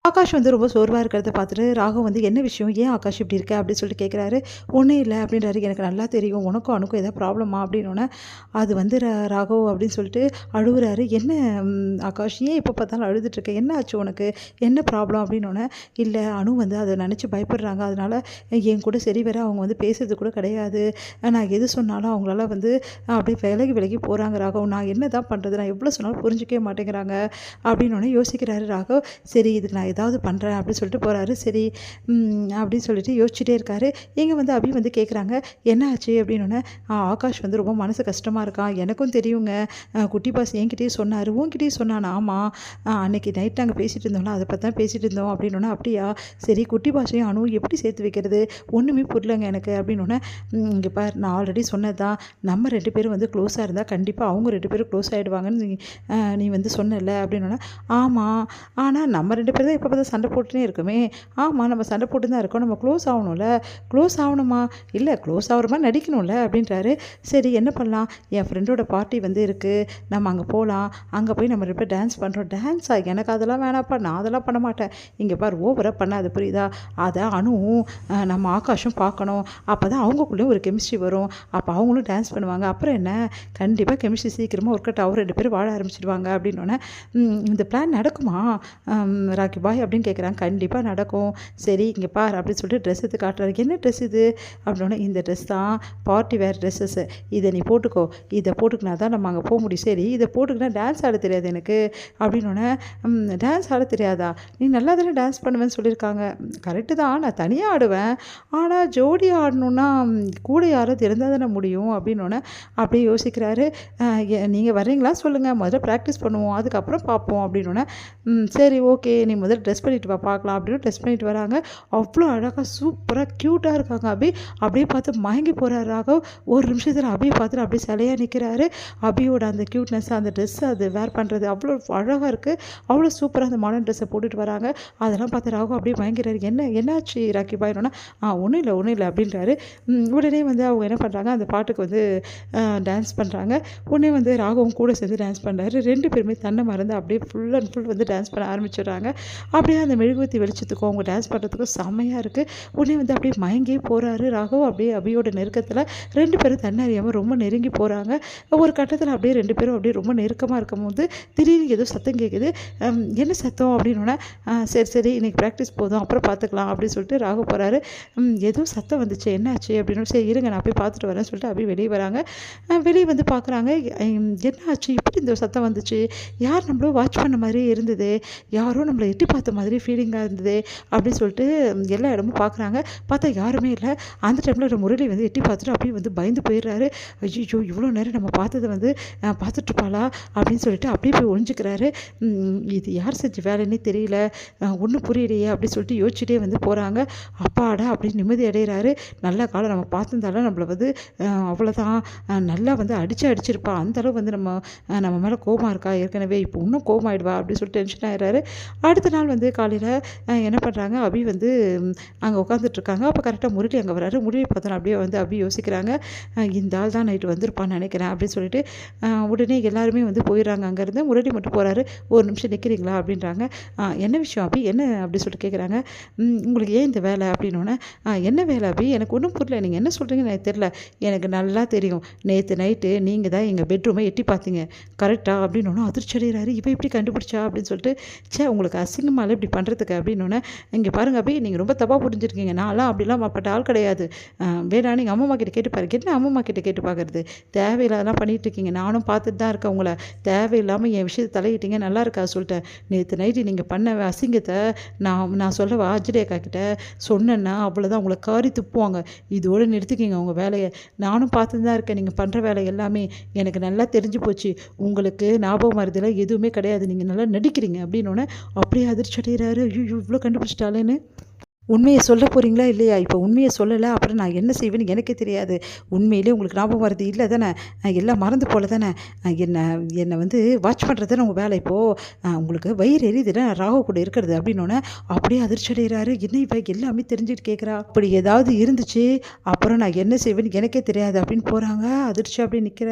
ஆகாஷ் வந்து ரொம்ப சோர்வாக இருக்கிறத பார்த்துட்டு ராகு வந்து என்ன விஷயம், ஏன் ஆகாஷ் இப்படி இருக்க அப்படின்னு சொல்லிட்டு கேட்குறாரு. ஒன்றும் இல்லை அப்படின்றாரு. எனக்கு நல்லா தெரியும் உனக்கும் அணுக்கும் எதாவது ப்ராப்ளமா அப்படின்னோடனே அது வந்து ராகவ் அப்படின்னு சொல்லிட்டு அழுகுறாரு. என்ன ஆகாஷ் ஏன் எப்போ பார்த்தாலும் அழுதுட்டுருக்க, என்ன ஆச்சு உனக்கு, என்ன ப்ராப்ளம் அப்படின்னோடனே இல்லை அணு வந்து அதை நினச்சி பயப்படுறாங்க, அதனால் என் கூட சரி வர அவங்க வந்து பேசுறது கூட கிடையாது, நான் எது சொன்னாலும் அவங்களால வந்து அப்படியே விலகி விலகி போகிறாங்க ராகவ், நான் என்ன தான் பண்ணுறது, நான் எவ்வளோ சொன்னாலும் புரிஞ்சிக்கவே மாட்டேங்கிறாங்க அப்படின்னோடனே யோசிக்கிறாரு ராகவ். சரி இதுக்கு நான் ஏதாவது பண்ணுறேன் அப்படின்னு சொல்லிட்டு போகிறாரு. சரி அப்படின்னு சொல்லிட்டு யோசிச்சுட்டே இருக்காரு. இங்கே வந்து அபி வந்து கேட்குறாங்க என்ன ஆச்சு அப்படின்னோடனே ஆகாஷ் வந்து ரொம்ப மனசு கஷ்டமாக இருக்கான், எனக்கும் தெரியுங்க, குட்டி பாஸ் என்கிட்டயே சொன்னார், உன்கிட்டயும் சொன்னான், ஆமாம் அன்றைக்கி நைட் நாங்கள் பேசிகிட்டு இருந்தோம்ல அதை பற்றி தான் பேசிகிட்டு இருந்தோம் அப்படின்னோடனே அப்படியா சரி குட்டி பாஸையும் அணுவும் எப்படி சேர்த்து வைக்கிறது ஒன்றுமே புரியலங்க எனக்கு அப்படின்னோடனே இங்கே பார் நான் ஆல்ரெடி சொன்னது தான், நம்ம 2 பேரும் வந்து க்ளோஸாக இருந்தால் கண்டிப்பாக அவங்க 2 பேரும் க்ளோஸ் ஆகிடுவாங்கன்னு நீ வந்து சொன்னல அப்படின்னோடனே ஆமாம் ஆனால் நம்ம 2 பேரும் தான் எப்போ பார்த்தா சண்டை போட்டுனே இருக்குமே, ஆமாம் நம்ம சண்டை போட்டு தான் இருக்கோம், நம்ம க்ளோஸ் ஆகணும்ல, க்ளோஸ் ஆகணுமா இல்லை க்ளோஸ் ஆகிற மாதிரி நடிக்கணும்ல அப்படின்றாரு. சரி என்ன பண்ணலாம், என் ஃப்ரெண்டோட பார்ட்டி வந்து இருக்குது, நம்ம அங்கே போகலாம், அங்கே போய் நம்ம 2 பேர் டான்ஸ் பண்ணுறோம், டான்ஸா எனக்கு அதெல்லாம் வேணாப்பா, நான் அதெல்லாம் பண்ண மாட்டேன், இங்கே பார் ஓவராக பண்ணாது புரியுதா, அதை அணுவும் நம்ம ஆகாஷும் பார்க்கணும், அப்போ தான் அவங்களுக்குள்ளேயும் ஒரு கெமிஸ்ட்ரி வரும், அப்போ அவங்களும் டான்ஸ் பண்ணுவாங்க, அப்புறம் என்ன கண்டிப்பாக கெமிஸ்ட்ரி சீக்கிரமாக ஒர்க் அவுட் ஆகும், 2 பேரும் வாழ ஆரம்பிச்சிடுவாங்க அப்படின்னோடனே இந்த பிளான் நடக்குமா ராக்கி பாய் அப்படின்னு கேட்குறாங்க. கண்டிப்பாக நடக்கும், சரி இங்கே பார் அப்படின்னு சொல்லிட்டு ட்ரெஸ் எடுத்து காட்டுறாரு. என்ன ட்ரெஸ் இது அப்படின்னா இந்த ட்ரெஸ் தான் பார்ட்டி வேர் ட்ரெஸ்ஸஸ், இதை நீ போட்டுக்கோ, இதை போட்டுக்கினா தான் நம்ம அங்கே போக முடியும், சரி இதை போட்டுக்கினா டான்ஸ் ஆட தெரியாது எனக்கு அப்படின்னோடனே டான்ஸ் ஆட தெரியாதா, நீ நல்லா தானே டான்ஸ் பண்ணுவேன்னு சொல்லியிருக்காங்க, கரெக்டு தான் நான் தனியாக ஆடுவேன், ஆனால் ஜோடி ஆடணுன்னா கூட யாராவது இருந்தால் தானே முடியும் அப்படின்னோடனே அப்படியே யோசிக்கிறாரு. நீங்கள் வர்றீங்களா சொல்லுங்கள், முதல்ல ப்ராக்டிஸ் பண்ணுவோம் அதுக்கப்புறம் பார்ப்போம் அப்படின்னோடனே சரி ஓகே நீ முதல்ல ட்ரெஸ் பண்ணிட்டு வா பார்க்கலாம் அப்படின்னு ட்ரெஸ் பண்ணிட்டு வராங்க. அவ்வளோ அழகாக சூப்பராக க்யூட்டாக இருக்காங்க அபி, அப்படியே பார்த்து மயங்கி போகிறாரு ராகவ். ஒரு நிமிஷத்தில் அபியை பார்த்துட்டு அப்படியே சிலையாக நிற்கிறாரு. அபியோட அந்த க்யூட்னஸ், அந்த ட்ரெஸ் அது வேர் பண்ணுறது அவ்வளோ அழகாக இருக்குது, அவ்வளோ சூப்பராக அந்த மாடர்ன் ட்ரெஸ்ஸை போட்டுட்டு வராங்க. அதெல்லாம் பார்த்து ராகவ் அப்படியே மயங்கிறாரு. என்னாச்சு ராக்கி பாய்னோன்னா ஒன்றும் இல்லை அப்படின்றாரு. உடனே வந்து அவங்க என்ன பண்ணுறாங்க, அந்த பாட்டுக்கு வந்து டான்ஸ் பண்ணுறாங்க. உடனே வந்து ராகவும் கூட சேர்ந்து டான்ஸ் பண்ணுறாரு. 2 பேருமே தன்னை மறந்து அப்படியே ஃபுல் அண்ட் ஃபுல் வந்து டான்ஸ் பண்ண ஆரம்பிச்சிடுறாங்க. அப்படியே அந்த மெழுகுவர்த்தி வெளிச்சத்துக்கும் அவங்க டான்ஸ் பண்ணுறதுக்கும் செம்மையாக இருக்குது. உடனே வந்து அப்படியே மயங்கியே போகிறாரு ராகவ். அப்படியே அபியோட நெருக்கத்தில் 2 பேரும் தன்னறியாமல் ரொம்ப நெருங்கி போகிறாங்க. ஒரு கட்டத்தில் அப்படியே 2 பேரும் அப்படியே ரொம்ப நெருக்கமாக இருக்கும்போது திடீர்னு ஏதோ சத்தம் கேட்குது. என்ன சத்தம் அப்படின்னோடனே சரி இன்றைக்கி ப்ராக்டிஸ் போதும் அப்புறம் பார்த்துக்கலாம் அப்படின்னு சொல்லிட்டு ராகவ் போகிறாரு. ஏதோ சத்தம் வந்துச்சு என்னாச்சு அப்படின்னு, சரி இருங்க நான் போய் பார்த்துட்டு வரேன்னு சொல்லிட்டு அப்படியே வெளியே வராங்க. வெளியே வந்து பார்க்குறாங்க, என்ன ஆச்சு இப்படி இந்த சத்தம் வந்துச்சு, யார் நம்மளோ வாட்ச் பண்ண மாதிரியே இருந்தது, யாரோ நம்மளை எட்டி பார்த்த மாதிரி ஃபீலிங்காக இருந்தது அப்படின்னு சொல்லிட்டு எல்லா இடமும் பார்க்குறாங்க. பார்த்தா யாருமே இல்லை. அந்த டைமில் ஒரு முரளி வந்து எட்டி பார்த்துட்டு அப்படியே வந்து பயந்து போயிடுறாரு. ஐயோ இவ்வளோ நேரம் நம்ம பார்த்ததை வந்து பார்த்துட்ருப்பாளா அப்படின்னு சொல்லிட்டு அப்படியே போய் ஒழிஞ்சிக்கிறாரு. இது யார் செஞ்ச வேலைன்னே தெரியல, ஒன்றும் புரியலையே அப்படின்னு சொல்லிட்டு யோசிச்சுட்டே வந்து போகிறாங்க. அப்பாடா அப்படின்னு நிம்மதி அடைகிறாரு. நல்ல காலம் நம்ம பார்த்துருந்தாலும் நம்மளை வந்து அவ்வளோதான் நல்லா வந்து அடிச்சிருப்பா, அந்தளவு வந்து நம்ம மேலே கோபம் இருக்கா ஏற்கனவே, இப்போ இன்னும் கோபம் ஆகிடுவா அப்படின்னு சொல்லிட்டு டென்ஷன் ஆகிடுறாரு. அடுத்த நாள் வந்து காலையில் என்ன பண்ணுறாங்க, அபி வந்து அங்கே உட்காந்துட்ருக்காங்க. அப்போ கரெக்டாக முரளி அங்கே வராரு. முரளி பார்த்தோன்னா அப்படியே வந்து அபி யோசிக்கிறாங்க, இந்த ஆள் தான் நைட்டு வந்திருப்பான்னு நினைக்கிறேன் அப்படின்னு சொல்லிட்டு உடனே எல்லாருமே வந்து போயிடுறாங்க. அங்கேருந்து முரளி மட்டும் போகிறாரு. ஒரு நிமிஷம் நிற்கிறீங்களா அப்படின்றாங்க. என்ன விஷயம் அபி என்ன அப்படி சொல்லிட்டு கேட்குறாங்க. உங்களுக்கு ஏன் இந்த வேலை அப்படின்னோடனே என்ன வேலை அபி, எனக்கு ஒன்றும் புரியல, நீங்கள் என்ன சொல்கிறீங்கன்னு எனக்கு தெரியல, எனக்கு நல்லா தெரியும் நேற்று நைட்டு நீங்கள் தான் எங்கள் பெட்ரூமை எட்டி பார்த்தீங்க கரெக்டாக அப்படின்னோன்னா அதிர்ச்சி அடைகிறாரு. இப்போ இப்படி கண்டுபிடிச்சா அப்படின்னு சொல்லிட்டு உங்களுக்கு அசிங்கமால இப்படி பண்ணுறதுக்கு அப்படின்னோடனே இங்கே பாருங்கள் அபி நீங்கள் ரொம்ப தப்பாக புரிஞ்சிருக்கீங்க, நான்லாம் அப்படிலாம் பட்ட ஆள் கிடையாது, வேணா நீங்கள் அம்மா கிட்ட கேட்டு பாருங்க. என்ன அம்மா கிட்ட கேட்டு பார்க்குறது, தேவையில்லாதெல்லாம் பண்ணிகிட்டு இருக்கீங்க, நானும் பார்த்துட்டு தான் இருக்கேன் உங்களை, தேவையில்லாமல் என் விஷயத்தை தலையிட்டீங்க, நல்லா இருக்கா சொல்லிட்டேன், நேற்று நைட்டு நீங்கள் பண்ண அசிங்கத்தை நான் சொல்லவா அஞ்சலி அக்கா கிட்ட சொன்னேன்னா அவ்வளோதான் உங்களை காரி துப்புவாங்க, இதோடு நிறுத்திக்கிங்க உங்கள் வேலையை, நானும் பார்த்துட்டு தான் இருக்கேன், நீங்கள் பண்ணுற வேலை எல்லாமே எனக்கு நல்லா தெரிஞ்சு போச்சு, உங்களுக்கு ஞாபகம் மறதிலாம் எதுவுமே கிடையாது, நீங்கள் நல்லா நடிக்கிறீங்க அப்படின்னோடனே அப்படியே அதிர்ச்சி அடைகிறாரு. ஐயோ இவ்வளோ கண்டுபிடிச்சிட்டாலேன்னு. உண்மையை சொல்ல போகிறீங்களா இல்லையா, இப்போ உண்மையை சொல்லலை அப்புறம் நான் என்ன செய்வேன்னு எனக்கே தெரியாது, உண்மையிலே உங்களுக்கு ஞாபகம் வருது இல்லை தானே, எல்லாம் மறந்து போல தானே, என்னை வந்து வாட்ச் பண்ணுறது தானே உங்கள் வேலை, இப்போது உங்களுக்கு வயிறு எரியுதுல ராகு கூட இருக்கிறது அப்படின்னோடனே அப்படியே அதிர்ச்சி அடைகிறாரு. என்ன இப்போ எல்லாமே தெரிஞ்சுட்டு கேட்குறா, அப்படி ஏதாவது இருந்துச்சு அப்புறம் நான் என்ன செய்வேன்னு எனக்கே தெரியாது அப்படின்னு போகிறாங்க. அதிர்ச்சி அப்படியே நிற்கிற